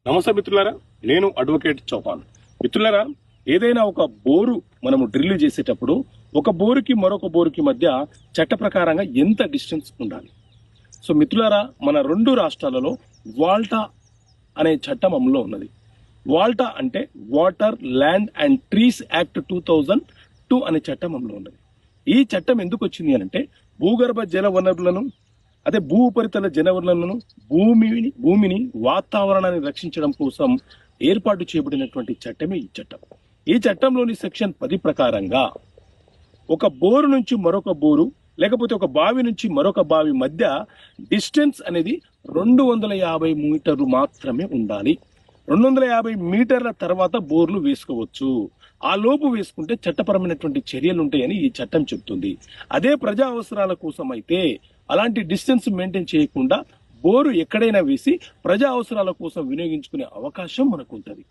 నమస్తే మిత్రులారా, నేను అడ్వకేట్ చౌహాన్. మిత్రులారా, ఏదైనా ఒక బోరు మనము డ్రిల్ చేసేటప్పుడు ఒక బోరుకి మరొక బోరుకి మధ్య చట్ట ప్రకారంగా ఎంత డిస్టెన్స్ ఉండాలి? సో మిత్రులారా, మన రెండు రాష్ట్రాలలో వాల్టా అనే చట్టం అమల్లో ఉన్నది. వాల్టా అంటే water land and trees act 2002 అనే చట్టం అమల్లో ఉన్నది. ఈ చట్టం ఎందుకు వచ్చింది అంటే భూగర్భ జల వనరులను, అదే భూ ఉపరితల జనవనరులను, భూమిని వాతావరణాన్ని రక్షించడం కోసం ఏర్పాటు చేయబడినటువంటి చట్టమే ఈ చట్టం. ఈ చట్టంలోని సెక్షన్ 10 ప్రకారంగా ఒక బోరు నుంచి మరొక బోరు లేకపోతే ఒక బావి నుంచి మరొక బావి మధ్య డిస్టెన్స్ అనేది 250 మీటర్లు మాత్రమే ఉండాలి. 250 మీటర్ల తర్వాత బోర్లు వేసుకోవచ్చు. ఆ లోపు వేసుకుంటే చట్టపరమైనటువంటి చర్యలు ఉంటాయని ఈ చట్టం చెబుతుంది. అదే ప్రజా అవసరాల కోసం అయితే అలాంటి డిస్టెన్స్ మెయింటైన్ చేయకుండా బోరు ఎక్కడైనా వేసి ప్రజా అవసరాల కోసం వినియోగించుకునే అవకాశం మనకు ఉంటుంది.